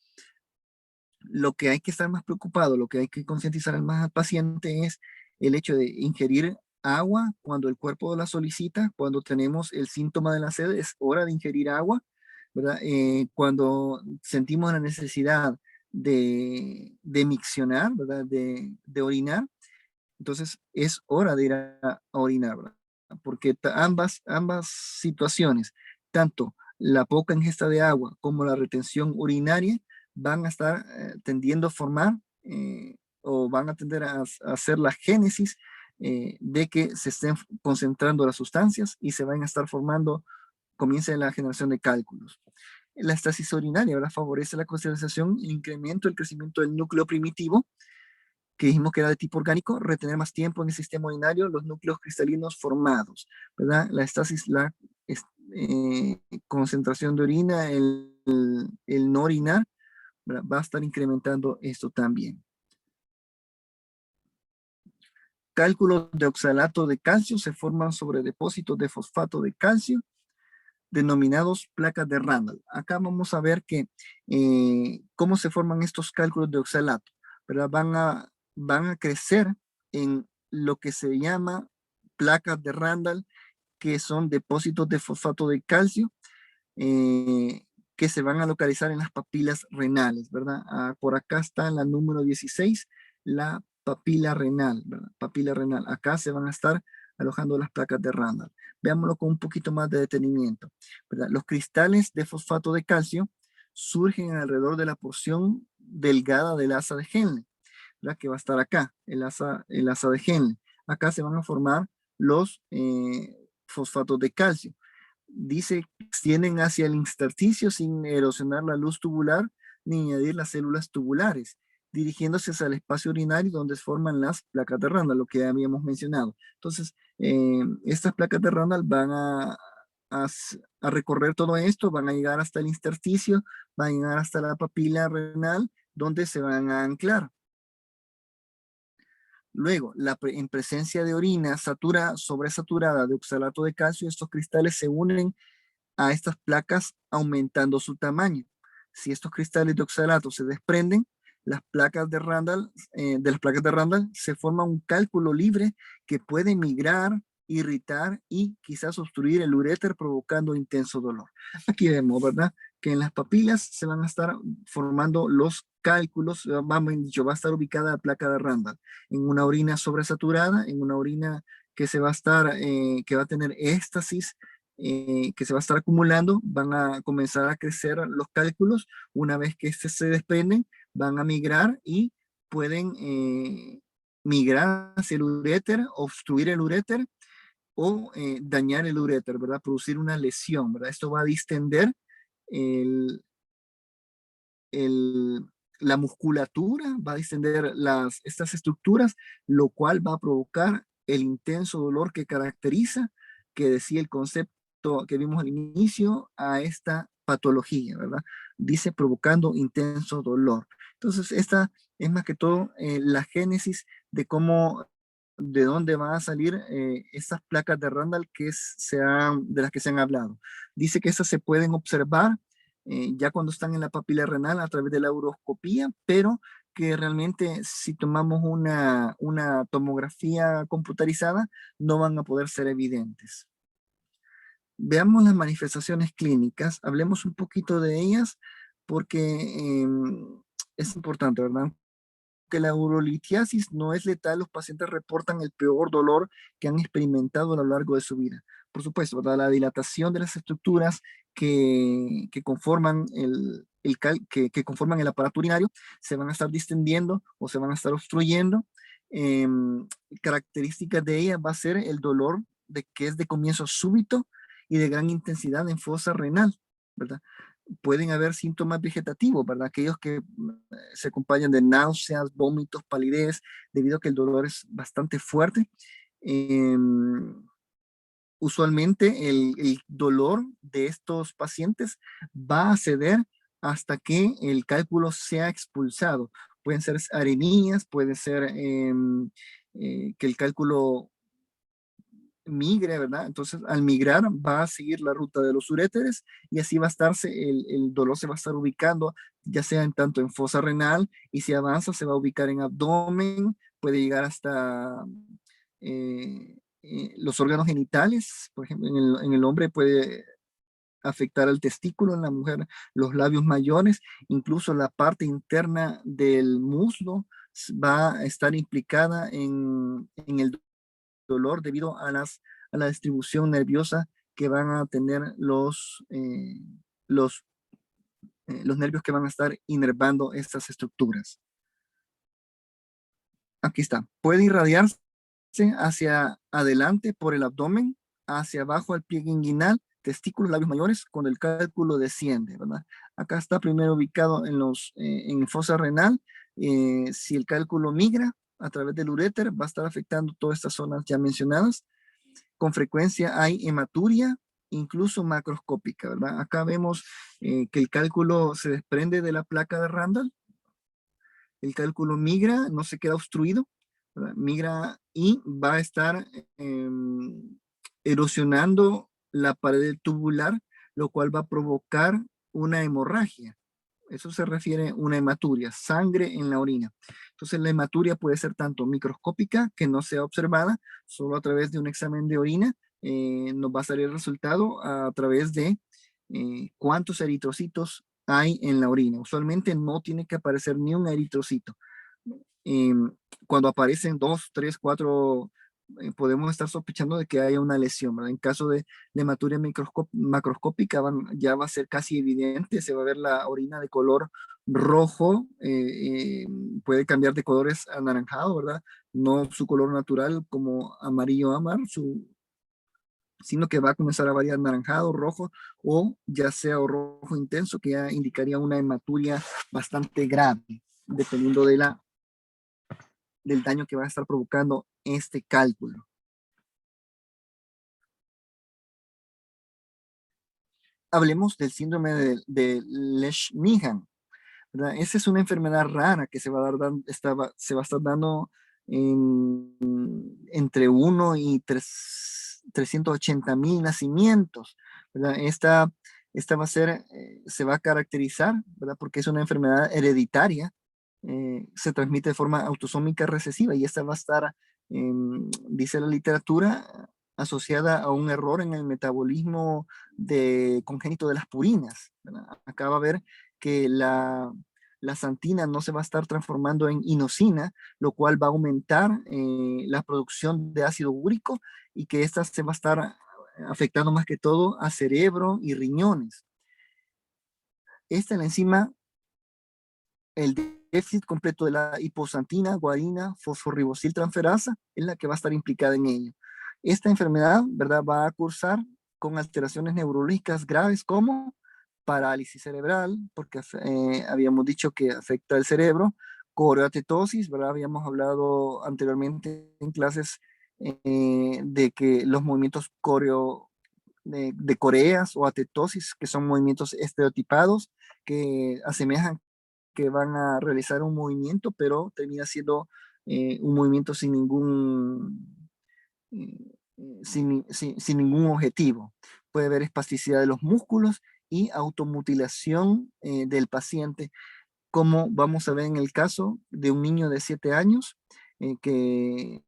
S1: Lo que hay que estar más preocupado, lo que hay que concientizar más al paciente es el hecho de ingerir agua cuando el cuerpo la solicita, cuando tenemos el síntoma de la sed, es hora de ingerir agua, ¿verdad? Cuando sentimos la necesidad de miccionar, ¿verdad? De orinar, entonces es hora de ir a orinar, ¿verdad? Porque ambas situaciones, tanto la poca ingesta de agua como la retención urinaria, van a estar tendiendo a formar o van a tender a hacer la génesis de que se estén concentrando las sustancias y se van a estar formando, comience la generación de cálculos. La estasis urinaria, ¿verdad? Favorece la cristalización e incremento el crecimiento del núcleo primitivo, que dijimos que era de tipo orgánico, retener más tiempo en el sistema urinario los núcleos cristalinos formados, ¿verdad? La estasis, la concentración de orina, el no orinar, ¿verdad? Va a estar incrementando esto también. Cálculos de oxalato de calcio se forman sobre depósitos de fosfato de calcio, denominados placas de Randall. Acá vamos a ver cómo se forman estos cálculos de oxalato, ¿verdad? Van a crecer en lo que se llama placas de Randall, que son depósitos de fosfato de calcio, que se van a localizar en las papilas renales, ¿verdad? Por acá está la número 16, la papila renal, ¿verdad? Papila renal. Acá se van a estar alojando las placas de Randall. Veámoslo con un poquito más de detenimiento, ¿verdad? Los cristales de fosfato de calcio surgen alrededor de la porción delgada del asa de Henle, ¿verdad? Que va a estar acá, el asa de Henle. Acá se van a formar los fosfatos de calcio. Dice que extienden hacia el intersticio sin erosionar la luz tubular ni añadir las células tubulares, dirigiéndose hacia el espacio urinario donde se forman las placas de Randall, lo que ya habíamos mencionado. Entonces, estas placas de Randall van a recorrer todo esto, van a llegar hasta el intersticio, van a llegar hasta la papila renal, donde se van a anclar. Luego, en presencia de orina sobresaturada de oxalato de calcio, estos cristales se unen a estas placas aumentando su tamaño. Si estos cristales de oxalato se desprenden, las placas de Randall, de las placas de Randall se forma un cálculo libre que puede migrar, irritar y quizás obstruir el uréter provocando intenso dolor. Aquí vemos, ¿verdad? Que en las papilas se van a estar formando los cálculos, va a estar ubicada la placa de Randall en una orina sobresaturada, en una orina que se va a estar, que va a tener éxtasis, que se va a estar acumulando, van a comenzar a crecer los cálculos. Una vez que se desprenden, van a migrar y pueden migrar hacia el uréter, obstruir el uréter o dañar el uréter, ¿verdad? Producir una lesión, ¿verdad? Esto va a distender el, el, la musculatura, va a distender estas estructuras, lo cual va a provocar el intenso dolor que caracteriza, que decía el concepto que vimos al inicio, a esta patología, ¿verdad? Dice provocando intenso dolor. Entonces, esta es más que todo la génesis de cómo de dónde van a salir esas placas de Randall de las que se han hablado. Dice que esas se pueden observar ya cuando están en la papila renal a través de la uroscopía, pero que realmente si tomamos una tomografía computarizada no van a poder ser evidentes. Veamos las manifestaciones clínicas, hablemos un poquito de ellas porque es importante, ¿verdad? Que la urolitiasis no es letal, los pacientes reportan el peor dolor que han experimentado a lo largo de su vida. Por supuesto, ¿verdad? La dilatación de las estructuras que conforman que conforman el aparato urinario se van a estar distendiendo o se van a estar obstruyendo. Características de ella va a ser el dolor que es de comienzo súbito y de gran intensidad en fosa renal, ¿verdad? Pueden haber síntomas vegetativos, ¿verdad? Aquellos que se acompañan de náuseas, vómitos, palidez, debido a que el dolor es bastante fuerte. Usualmente el dolor de estos pacientes va a ceder hasta que el cálculo sea expulsado. Pueden ser arenillas, puede ser que el cálculo migre, ¿verdad? Entonces, al migrar va a seguir la ruta de los uréteres y así va a estarse, el dolor se va a estar ubicando, ya sea en tanto en fosa renal y si avanza se va a ubicar en abdomen, puede llegar hasta los órganos genitales, por ejemplo, en el hombre puede afectar al testículo, en la mujer los labios mayores, incluso la parte interna del muslo va a estar implicada en el dolor debido a la distribución nerviosa que van a tener los, los nervios que van a estar inervando estas estructuras. Aquí está. Puede irradiarse hacia adelante por el abdomen, hacia abajo al pliegue inguinal, testículos, labios mayores, cuando el cálculo desciende, ¿verdad? Acá está primero ubicado en fosa renal. Si el cálculo migra a través del uréter, va a estar afectando todas estas zonas ya mencionadas. Con frecuencia hay hematuria, incluso macroscópica, ¿verdad? Acá vemos que el cálculo se desprende de la placa de Randall, el cálculo migra, no se queda obstruido, ¿verdad? Migra y va a estar erosionando la pared tubular, lo cual va a provocar una hemorragia. Eso se refiere a una hematuria, sangre en la orina. Entonces la hematuria puede ser tanto microscópica, que no sea observada, solo a través de un examen de orina, nos va a salir el resultado a través de cuántos eritrocitos hay en la orina. Usualmente no tiene que aparecer ni un eritrocito. Eh, Cuando aparecen dos, tres, cuatro, podemos estar sospechando de que haya una lesión, ¿verdad? En caso de hematuria macroscópica ya va a ser casi evidente, se va a ver la orina de color rojo, puede cambiar de colores anaranjado, ¿verdad? No su color natural como amarillo ámbar, sino que va a comenzar a variar anaranjado, rojo o ya sea o rojo intenso, que ya indicaría una hematuria bastante grave, dependiendo del daño que va a estar provocando este cálculo. Hablemos del síndrome de Lesch-Nyhan, ¿verdad? Esa es una enfermedad rara que se va a estar dando entre 1 y 380,000 nacimientos, ¿verdad? Esta va a ser, se va a caracterizar, ¿verdad? Porque es una enfermedad hereditaria, se transmite de forma autosómica recesiva y esta va a estar, dice la literatura, asociada a un error en el metabolismo congénito de las purinas, ¿verdad? Acá va a ver que la santina no se va a estar transformando en inosina, lo cual va a aumentar la producción de ácido úrico y que esta se va a estar afectando más que todo a cerebro y riñones. Esta la enzima, el déficit completo de la hiposantina, guarina, fosforribosiltransferasa, es la que va a estar implicada en ello. Esta enfermedad, ¿verdad?, va a cursar con alteraciones neurológicas graves como parálisis cerebral, porque habíamos dicho que afecta el cerebro, coreoatetosis, ¿verdad? Habíamos hablado anteriormente en clases de que los movimientos de coreas o atetosis, que son movimientos estereotipados que asemejan que van a realizar un movimiento, pero termina siendo un movimiento sin sin ningún objetivo. Puede haber espasticidad de los músculos y automutilación del paciente, como vamos a ver en el caso de un niño de 7 años, eh, que,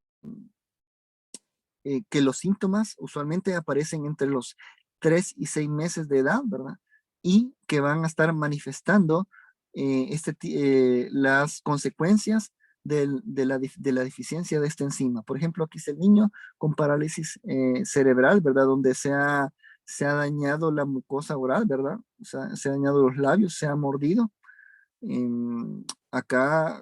S1: que los síntomas usualmente aparecen entre los 3 y 6 meses de edad, ¿verdad? Y que van a estar manifestando las consecuencias de la deficiencia de esta enzima. Por ejemplo, aquí está el niño con parálisis cerebral, ¿verdad? Donde se ha dañado la mucosa oral, ¿verdad? O sea, se ha dañado los labios, se ha mordido. Acá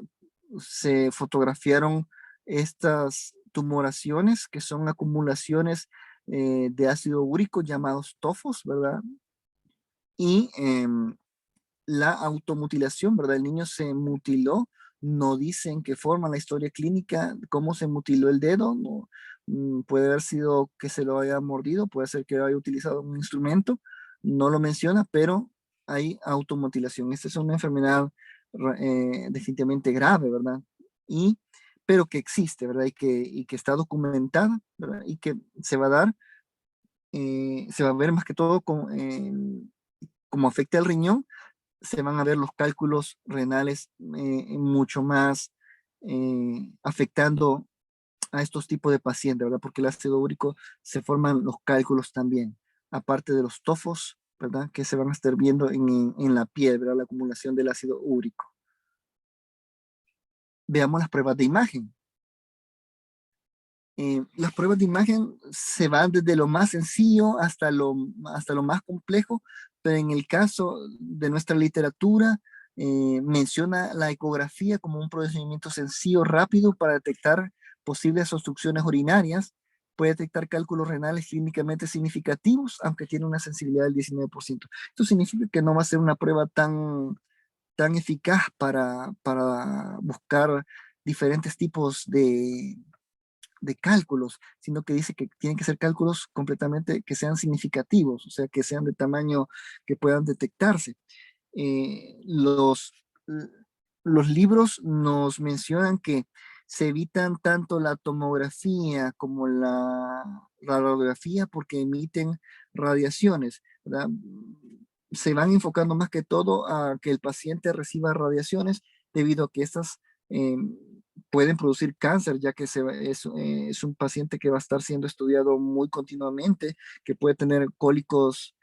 S1: se fotografiaron estas tumoraciones, que son acumulaciones de ácido úrico llamados tofos, ¿verdad? Y la automutilación, ¿verdad? El niño se mutiló, no dice en qué forma la historia clínica, cómo se mutiló el dedo, no, puede haber sido que se lo haya mordido, puede ser que haya utilizado un instrumento, no lo menciona, pero hay automutilación. Esta es una enfermedad definitivamente grave, ¿verdad? Y, pero que existe, ¿verdad? Y que está documentada, ¿verdad? Y que se va a dar, se va a ver más que todo como afecta al riñón, se van a ver los cálculos renales mucho más afectando a estos tipos de pacientes, ¿verdad? Porque el ácido úrico se forman los cálculos también, aparte de los tofos, ¿verdad? Que se van a estar viendo en la piel, ¿verdad? La acumulación del ácido úrico. Veamos las pruebas de imagen. Las pruebas de imagen se van desde lo más sencillo hasta lo más complejo, pero en el caso de nuestra literatura, menciona la ecografía como un procedimiento sencillo, rápido para detectar posibles obstrucciones urinarias. Puede detectar cálculos renales clínicamente significativos, aunque tiene una sensibilidad del 19%. Esto significa que no va a ser una prueba tan eficaz para buscar diferentes tipos de cálculos, sino que dice que tienen que ser cálculos completamente que sean significativos, o sea, que sean de tamaño que puedan detectarse. Eh, los, los libros nos mencionan que se evitan tanto la tomografía como la radiografía porque emiten radiaciones, ¿verdad? Se van enfocando más que todo a que el paciente reciba radiaciones debido a que estas eh, pueden producir cáncer, ya que es un paciente que va a estar siendo estudiado muy continuamente, que puede tener cólicos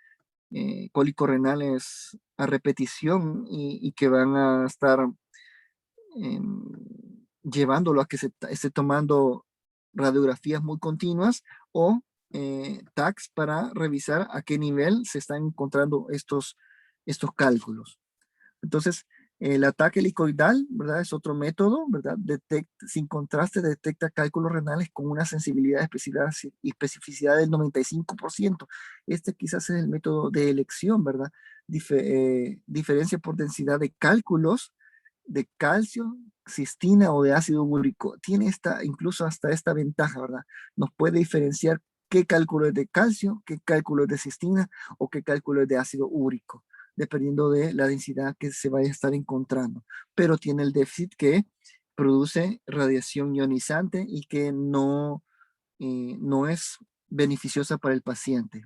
S1: renales a repetición y que van a estar eh, llevándolo a que se esté tomando radiografías muy continuas o TACs para revisar a qué nivel se están encontrando estos cálculos. Entonces, el ataque helicoidal, ¿verdad? Es otro método, ¿verdad? Sin contraste, detecta cálculos renales con una sensibilidad y especificidad del 95%. Este quizás es el método de elección, ¿verdad? Diferencia por densidad de cálculos de calcio, cistina o de ácido úrico. Tiene incluso hasta esta ventaja, ¿verdad? Nos puede diferenciar qué cálculo es de calcio, qué cálculo es de cistina o qué cálculo es de ácido úrico, dependiendo de la densidad que se vaya a estar encontrando. Pero tiene el déficit que produce radiación ionizante y que no es beneficiosa para el paciente.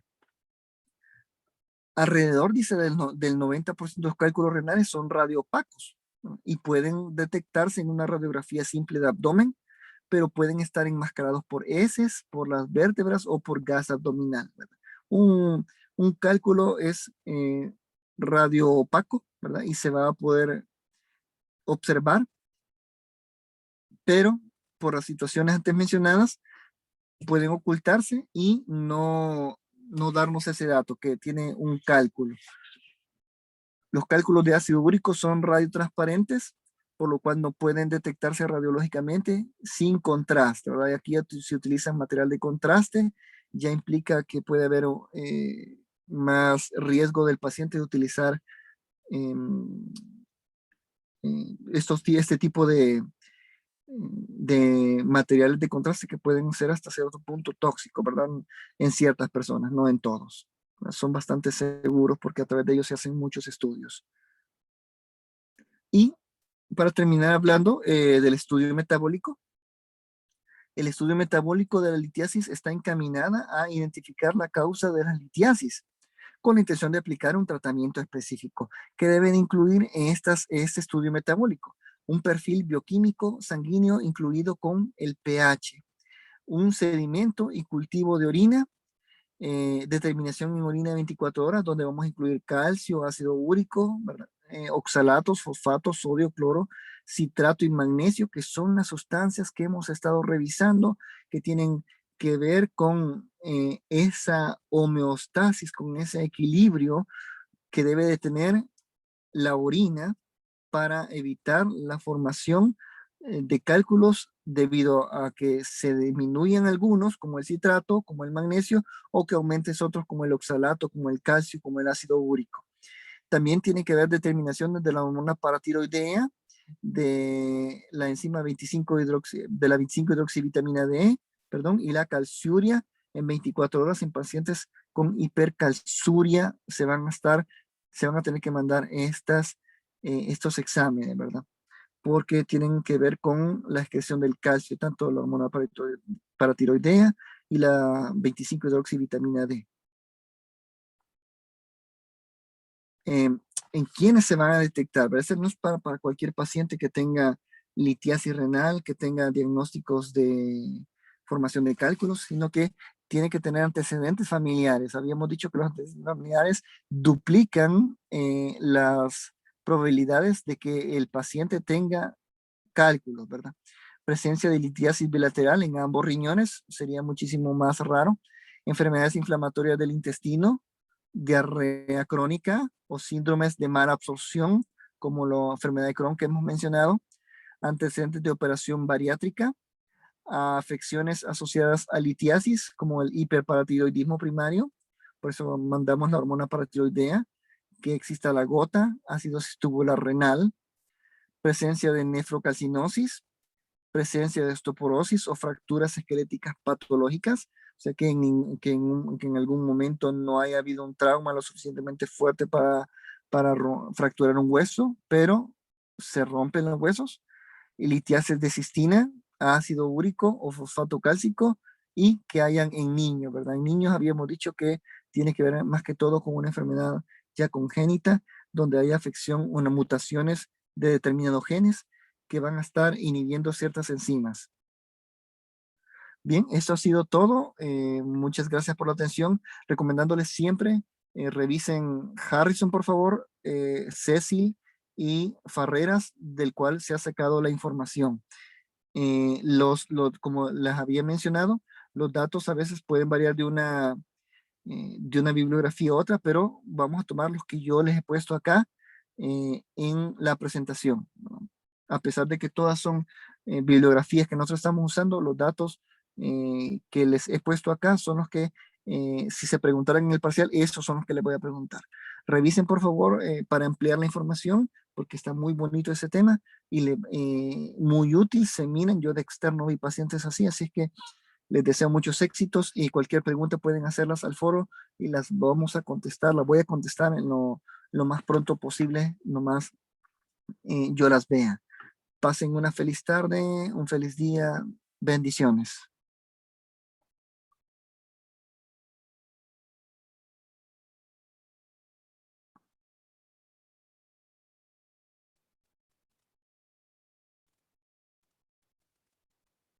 S1: Alrededor, dice, del 90% de los cálculos renales son radioopacos, ¿no? Y pueden detectarse en una radiografía simple de abdomen, pero pueden estar enmascarados por heces, por las vértebras o por gas abdominal, ¿verdad? Un, un cálculo es radioopaco, ¿verdad? Y se va a poder observar, pero por las situaciones antes mencionadas, pueden ocultarse y no darnos ese dato que tiene un cálculo. Los cálculos de ácido úrico son radiotransparentes, por lo cual no pueden detectarse radiológicamente sin contraste, ¿verdad? Y aquí se utiliza material de contraste, ya implica que puede haber más riesgo del paciente de utilizar eh, este tipo de materiales de contraste que pueden ser hasta cierto punto tóxicos, ¿verdad? En ciertas personas, no en todos. Son bastante seguros porque a través de ellos se hacen muchos estudios. Y para terminar hablando del estudio metabólico, el estudio metabólico de la litiasis está encaminada a identificar la causa de la litiasis con la intención de aplicar un tratamiento específico que deben incluir en este estudio metabólico un perfil bioquímico sanguíneo incluido con el pH, un sedimento y cultivo de orina, determinación en orina de 24 horas, donde vamos a incluir calcio, ácido úrico, ¿verdad? Oxalatos, fosfatos, sodio, cloro, citrato y magnesio, que son las sustancias que hemos estado revisando, que tienen que ver con esa homeostasis, con ese equilibrio que debe de tener la orina para evitar la formación de cálculos debido a que se disminuyen algunos, como el citrato, como el magnesio, o que aumentes otros como el oxalato, como el calcio, como el ácido úrico. También tiene que ver determinaciones de la hormona paratiroidea, de la enzima 25 de la 25 hidroxivitamina D, perdón, y la calciuria en 24 horas en pacientes con hipercalciuria se van a tener que mandar estos exámenes, ¿verdad? Porque tienen que ver con la excreción del calcio, tanto la hormona paratiroidea y la 25 hidroxivitamina D. eh, en quiénes se van a detectar. ¿Verdad? Eso no es para cualquier paciente que tenga litiasis renal, que tenga diagnósticos de formación de cálculos, sino que tiene que tener antecedentes familiares. Habíamos dicho que los antecedentes familiares duplican las probabilidades de que el paciente tenga cálculos, ¿verdad? Presencia de litiasis bilateral en ambos riñones sería muchísimo más raro. Enfermedades inflamatorias del intestino, diarrea crónica o síndromes de mala absorción, como la enfermedad de Crohn que hemos mencionado, antecedentes de operación bariátrica, afecciones asociadas a litiasis, como el hiperparatiroidismo primario, por eso mandamos la hormona paratiroidea, que exista la gota, acidosis tubular renal, presencia de nefrocalcinosis, presencia de osteoporosis o fracturas esqueléticas patológicas, o sea que en algún momento no haya habido un trauma lo suficientemente fuerte para fracturar un hueso, pero se rompen los huesos, y litiasis de cistina, ácido úrico o fosfato cálcico, y que hayan en niños, ¿verdad? En niños habíamos dicho que tiene que ver más que todo con una enfermedad ya congénita, donde hay afección o mutaciones de determinados genes que van a estar inhibiendo ciertas enzimas. Bien, eso ha sido todo. Muchas gracias por la atención. Recomendándoles siempre, revisen Harrison, por favor, Cecil y Farreras, del cual se ha sacado la información. Como les había mencionado, los datos a veces pueden variar de una bibliografía a otra, pero vamos a tomar los que yo les he puesto acá en la presentación, ¿no? A pesar de que todas son bibliografías que nosotros estamos usando, los datos que les he puesto acá son los que, si se preguntaran en el parcial, esos son los que les voy a preguntar. Revisen, por favor, para ampliar la información, porque está muy bonito ese tema y muy útil. Se miren, yo de externo vi pacientes así es que les deseo muchos éxitos y cualquier pregunta pueden hacerlas al foro y las vamos a contestar, las voy a contestar en lo más pronto posible, nomás yo las vea. Pasen una feliz tarde, un feliz día, bendiciones.